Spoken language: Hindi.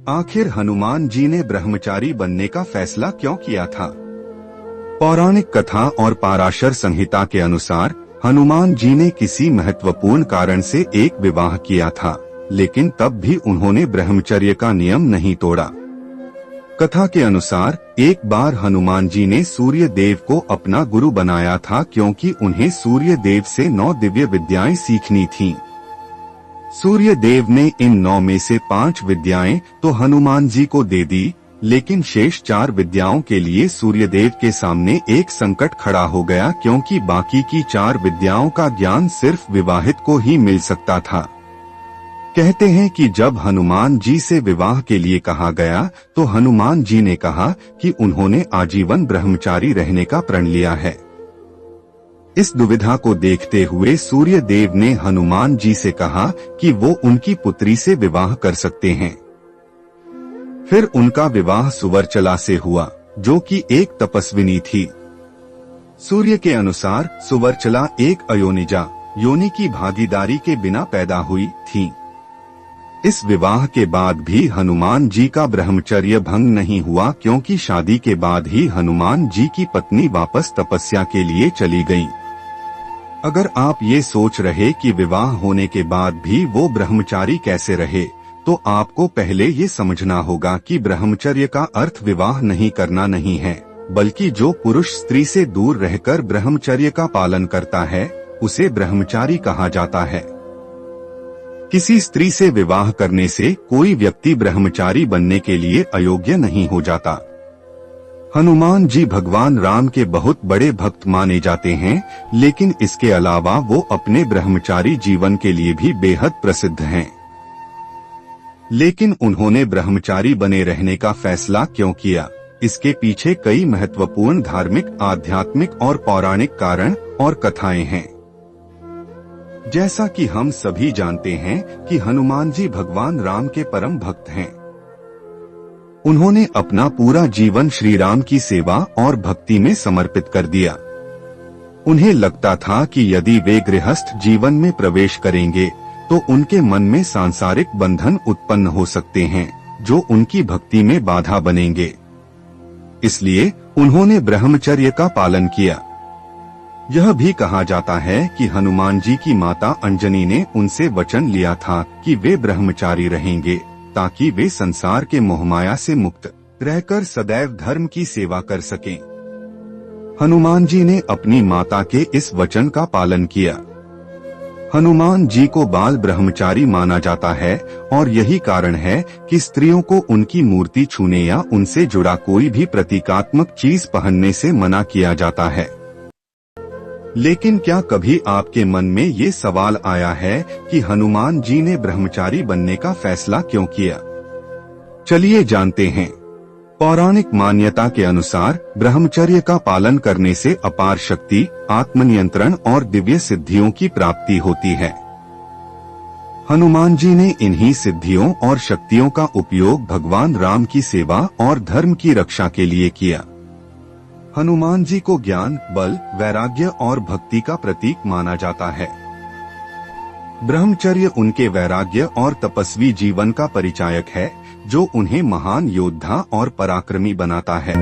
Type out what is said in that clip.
आखिर हनुमान जी ने ब्रह्मचारी बनने का फैसला क्यों किया था? पौराणिक कथा और पाराशर संहिता के अनुसार हनुमान जी ने किसी महत्वपूर्ण कारण से एक विवाह किया था, लेकिन तब भी उन्होंने ब्रह्मचर्य का नियम नहीं तोड़ा। कथा के अनुसार एक बार हनुमान जी ने सूर्य देव को अपना गुरु बनाया था, क्योंकि उन्हें सूर्य देव से 9 दिव्य विद्याएं सीखनी थीं। सूर्य देव ने इन 9 में से 5 विद्याएं तो हनुमान जी को दे दी, लेकिन शेष 4 विद्याओं के लिए सूर्यदेव के सामने एक संकट खड़ा हो गया, क्योंकि बाकी की 4 विद्याओं का ज्ञान सिर्फ विवाहित को ही मिल सकता था। कहते हैं कि जब हनुमान जी से विवाह के लिए कहा गया तो हनुमान जी ने कहा कि उन्होंने आजीवन ब्रह्मचारी रहने का प्रण लिया है। इस दुविधा को देखते हुए सूर्य देव ने हनुमान जी से कहा कि वो उनकी पुत्री से विवाह कर सकते हैं। फिर उनका विवाह सुवर्चला से हुआ, जो कि एक तपस्विनी थी। सूर्य के अनुसार सुवर्चला एक अयोनिजा योनि की भागीदारी के बिना पैदा हुई थी। इस विवाह के बाद भी हनुमान जी का ब्रह्मचर्य भंग नहीं हुआ, क्योंकि शादी के बाद ही हनुमान जी की पत्नी वापस तपस्या के लिए चली गईं। अगर आप ये सोच रहे कि विवाह होने के बाद भी वो ब्रह्मचारी कैसे रहे, तो आपको पहले ये समझना होगा कि ब्रह्मचर्य का अर्थ विवाह नहीं करना नहीं है, बल्कि जो पुरुष स्त्री से दूर रहकर ब्रह्मचर्य का पालन करता है उसे ब्रह्मचारी कहा जाता है। किसी स्त्री से विवाह करने से कोई व्यक्ति ब्रह्मचारी बनने के लिए अयोग्य नहीं हो जाता। हनुमान जी भगवान राम के बहुत बड़े भक्त माने जाते हैं, लेकिन इसके अलावा वो अपने ब्रह्मचारी जीवन के लिए भी बेहद प्रसिद्ध हैं। लेकिन उन्होंने ब्रह्मचारी बने रहने का फैसला क्यों किया? इसके पीछे कई महत्वपूर्ण धार्मिक, आध्यात्मिक और पौराणिक कारण और कथाएं हैं। जैसा कि हम सभी जानते हैं कि हनुमान जी भगवान राम के परम भक्त हैं। उन्होंने अपना पूरा जीवन श्री राम की सेवा और भक्ति में समर्पित कर दिया। उन्हें लगता था कि यदि वे गृहस्थ जीवन में प्रवेश करेंगे तो उनके मन में सांसारिक बंधन उत्पन्न हो सकते हैं, जो उनकी भक्ति में बाधा बनेंगे। इसलिए उन्होंने ब्रह्मचर्य का पालन किया। यह भी कहा जाता है कि हनुमान जी की माता अंजनी ने उनसे वचन लिया था कि वे ब्रह्मचारी रहेंगे, ताकि वे संसार के मोहमाया से मुक्त रहकर सदैव धर्म की सेवा कर सकें। हनुमान जी ने अपनी माता के इस वचन का पालन किया। हनुमान जी को बाल ब्रह्मचारी माना जाता है, और यही कारण है कि स्त्रियों को उनकी मूर्ति छूने या उनसे जुड़ा कोई भी प्रतीकात्मक चीज पहनने से मना किया जाता है। लेकिन क्या कभी आपके मन में ये सवाल आया है कि हनुमान जी ने ब्रह्मचारी बनने का फैसला क्यों किया? चलिए जानते हैं। पौराणिक मान्यता के अनुसार ब्रह्मचर्य का पालन करने से अपार शक्ति, आत्मनियंत्रण और दिव्य सिद्धियों की प्राप्ति होती है। हनुमान जी ने इन्हीं सिद्धियों और शक्तियों का उपयोग भगवान राम की सेवा और धर्म की रक्षा के लिए किया। हनुमान जी को ज्ञान, बल, वैराग्य और भक्ति का प्रतीक माना जाता है। ब्रह्मचर्य उनके वैराग्य और तपस्वी जीवन का परिचायक है, जो उन्हें महान योद्धा और पराक्रमी बनाता है।